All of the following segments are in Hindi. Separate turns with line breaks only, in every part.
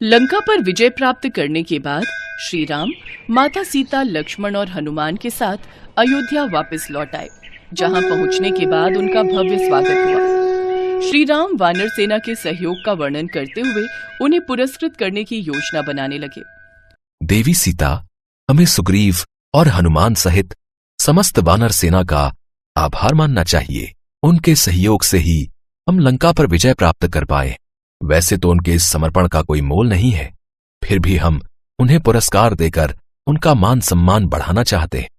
लंका पर विजय प्राप्त करने के बाद श्री राम, माता सीता, लक्ष्मण और हनुमान के साथ अयोध्या वापस लौट आए, जहां पहुंचने के बाद उनका भव्य स्वागत हुआ। श्री राम वानर सेना के सहयोग का वर्णन करते हुए उन्हें पुरस्कृत करने की योजना बनाने लगे।
देवी सीता, हमें सुग्रीव और हनुमान सहित समस्त वानर सेना का आभार मानना चाहिए। उनके सहयोग से ही हम लंका पर विजय प्राप्त कर पाए। वैसे तो उनके इस समर्पण का कोई मोल नहीं है, फिर भी हम उन्हें पुरस्कार देकर उनका मान सम्मान बढ़ाना चाहते हैं।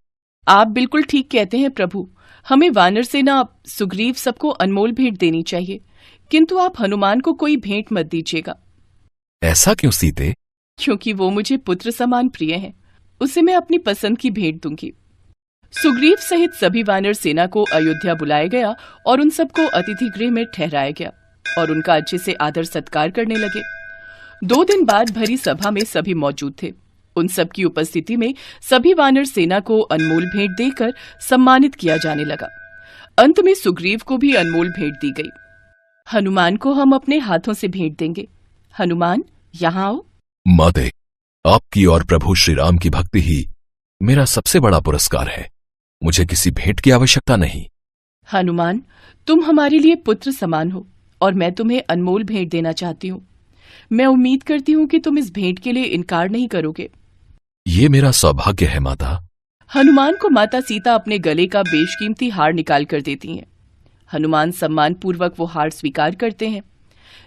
आप बिल्कुल ठीक कहते हैं प्रभु। हमें वानर सेना, सुग्रीव सबको अनमोल भेंट देनी चाहिए, किंतु आप हनुमान को कोई भेंट मत दीजिएगा।
ऐसा क्यों सीते?
क्योंकि वो मुझे पुत्र समान प्रिय हैं। उसे मैं अपनी पसंद की भेंट दूंगी। सुग्रीव सहित सभी वानर सेना को अयोध्या बुलाया गया और उन सबको अतिथि गृह में ठहराया गया और उनका अच्छे से आदर सत्कार करने लगे। 2 दिन बाद भरी सभा में सभी मौजूद थे। उन सबकी उपस्थिति में सभी वानर सेना को अनमोल भेंट देकर सम्मानित किया जाने लगा। अंत में सुग्रीव को भी अनमोल भेंट दी गई। हनुमान को हम अपने हाथों से भेंट देंगे। हनुमान, यहाँ आओ।
माते, आपकी और प्रभु श्री राम की भक्ति ही मेरा सबसे बड़ा पुरस्कार है। मुझे किसी भेंट की आवश्यकता नहीं।
हनुमान, तुम हमारे लिए पुत्र समान हो और मैं तुम्हें अनमोल भेंट देना चाहती हूँ। मैं उम्मीद करती हूँ कि तुम इस भेंट के लिए इनकार नहीं करोगे।
ये मेरा सौभाग्य है माता।
हनुमान को माता सीता अपने गले का बेशकीमती हार निकाल कर देती हैं। हनुमान सम्मान पूर्वक वो हार स्वीकार करते हैं।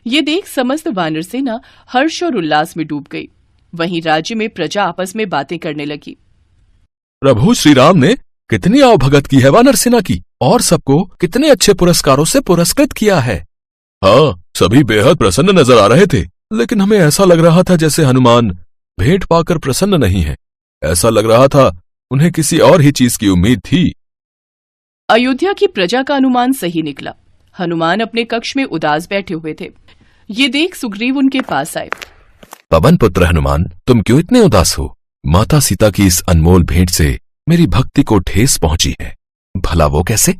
ये देख समस्त वानर सेना हर्ष और उल्लास में डूब गई। वहीं राज्य में प्रजा आपस में बातें करने लगी।
प्रभु श्री राम ने कितनी आवभगत की है वानर सेना की, और सबको कितने अच्छे पुरस्कारों से पुरस्कृत किया है। हाँ, सभी बेहद प्रसन्न नजर आ रहे थे, लेकिन हमें ऐसा लग रहा था जैसे हनुमान भेंट पाकर प्रसन्न नहीं है। ऐसा लग रहा था उन्हें किसी और ही चीज की उम्मीद थी।
अयोध्या की प्रजा का अनुमान सही निकला। हनुमान अपने कक्ष में उदास बैठे हुए थे। ये देख सुग्रीव उनके पास आए।
पवन पुत्र हनुमान, तुम क्यों इतने उदास हो? माता सीता की इस अनमोल भेंट से मेरी भक्ति को ठेस पहुंची है। भला वो कैसे?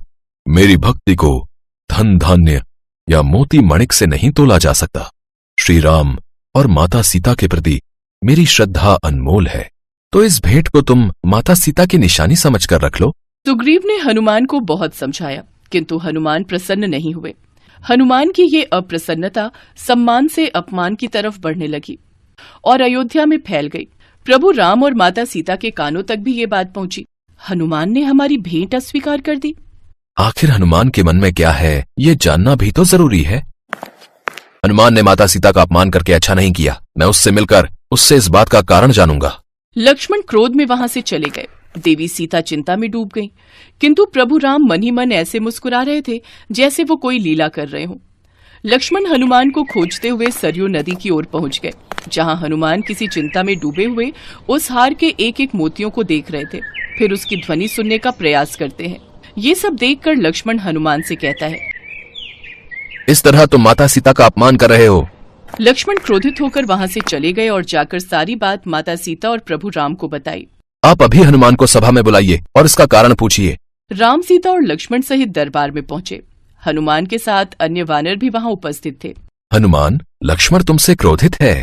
मेरी भक्ति को धन धान्य या मोती मणिक से नहीं तोला जा सकता। श्री राम और माता सीता के प्रति मेरी श्रद्धा अनमोल है, तो इस भेंट को तुम माता सीता की निशानी समझकर रख लो।
सुग्रीव ने हनुमान को बहुत समझाया, किंतु हनुमान प्रसन्न नहीं हुए। हनुमान की ये अप्रसन्नता सम्मान से अपमान की तरफ बढ़ने लगी और अयोध्या में फैल गई। प्रभु राम और माता सीता के कानों तक भी ये बात पहुंची। हनुमान ने हमारी भेंट अस्वीकार कर दी।
आखिर हनुमान के मन में क्या है, ये जानना भी तो जरूरी है। हनुमान ने माता सीता का अपमान करके अच्छा नहीं किया। मैं उससे मिलकर उससे इस बात का कारण जानूंगा।
लक्ष्मण क्रोध में वहां से चले गए। देवी सीता चिंता में डूब गईं, किंतु प्रभु राम मन ही मन ऐसे मुस्कुरा रहे थे जैसे वो कोई लीला कर रहे हों। लक्ष्मण हनुमान को खोजते हुए सरयू नदी की ओर पहुंच गए, जहां हनुमान किसी चिंता में डूबे हुए उस हार के एक एक मोतियों को देख रहे थे। फिर उसकी ध्वनि सुनने का प्रयास करते हैं। ये सब देखकर लक्ष्मण हनुमान से कहता है,
इस तरह तुम माता सीता का अपमान कर रहे हो।
लक्ष्मण क्रोधित होकर वहां से चले गए और जाकर सारी बात माता सीता और प्रभु राम को बताई।
आप अभी हनुमान को सभा में बुलाइए और इसका कारण पूछिए।
राम, सीता और लक्ष्मण सहित दरबार में पहुंचे। हनुमान के साथ अन्य वानर भी वहां उपस्थित थे।
हनुमान, लक्ष्मण तुमसे क्रोधित है।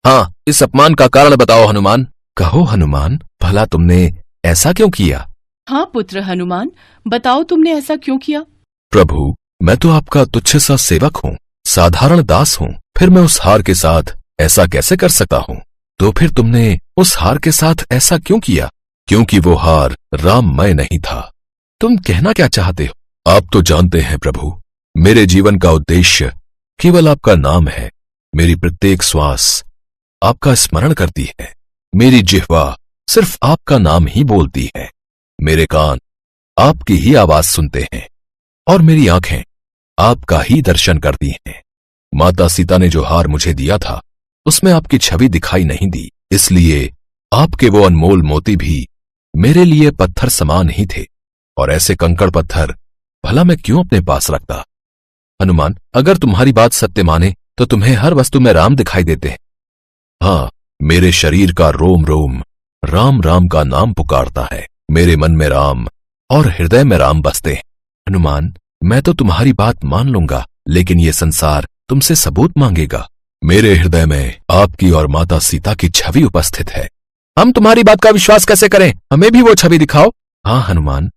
हाँ, इस अपमान का कारण बताओ हनुमान। कहो हनुमान, भला तुमने ऐसा क्यों किया?
हाँ पुत्र हनुमान, बताओ तुमने ऐसा क्यों किया?
प्रभु, मैं तो आपका तुच्छ सा सेवक हूँ, साधारण दास हूँ। फिर मैं उस हार के साथ ऐसा कैसे कर सकता हूँ? तो फिर तुमने उस हार के साथ ऐसा क्यों किया? क्योंकि वो हार राममय नहीं था। तुम कहना क्या चाहते हो? आप तो जानते हैं प्रभु, मेरे जीवन का उद्देश्य केवल आपका नाम है। मेरी प्रत्येक श्वास आपका स्मरण करती है। मेरी जिह्वा सिर्फ आपका नाम ही बोलती है। मेरे कान आपकी ही आवाज सुनते हैं और मेरी आंखें आपका ही दर्शन करती हैं। माता सीता ने जो हार मुझे दिया था, उसमें आपकी छवि दिखाई नहीं दी, इसलिए आपके वो अनमोल मोती भी मेरे लिए पत्थर समान ही थे। और ऐसे कंकड़ पत्थर भला मैं क्यों अपने पास रखता? हनुमान, अगर तुम्हारी बात सत्य माने तो तुम्हें हर वस्तु में राम दिखाई देते हैं। हाँ, मेरे शरीर का रोम रोम राम राम का नाम पुकारता है। मेरे मन में राम और हृदय में राम बसते हैं। हनुमान, मैं तो तुम्हारी बात मान लूंगा, लेकिन ये संसार तुमसे सबूत मांगेगा। मेरे हृदय में आपकी और माता सीता की छवि उपस्थित है। हम तुम्हारी बात का विश्वास कैसे करें? हमें भी वो छवि दिखाओ। हाँ हनुमान,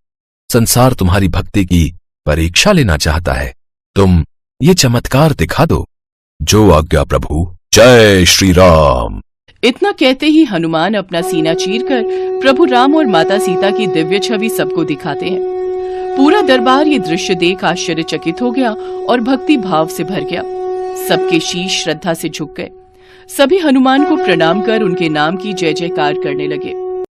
संसार तुम्हारी भक्ति की परीक्षा लेना चाहता है। तुम ये चमत्कार दिखा दो। जो आज्ञा प्रभु। जय श्री राम।
इतना कहते ही हनुमान अपना सीना चीरकर प्रभु राम और माता सीता की दिव्य छवि सबको दिखाते हैं। पूरा दरबार ये दृश्य देख आश्चर्यचकित हो गया और भक्ति भाव से भर गया। सबके शीश श्रद्धा से झुक गए। सभी हनुमान को प्रणाम कर उनके नाम की जय जयकार करने लगे।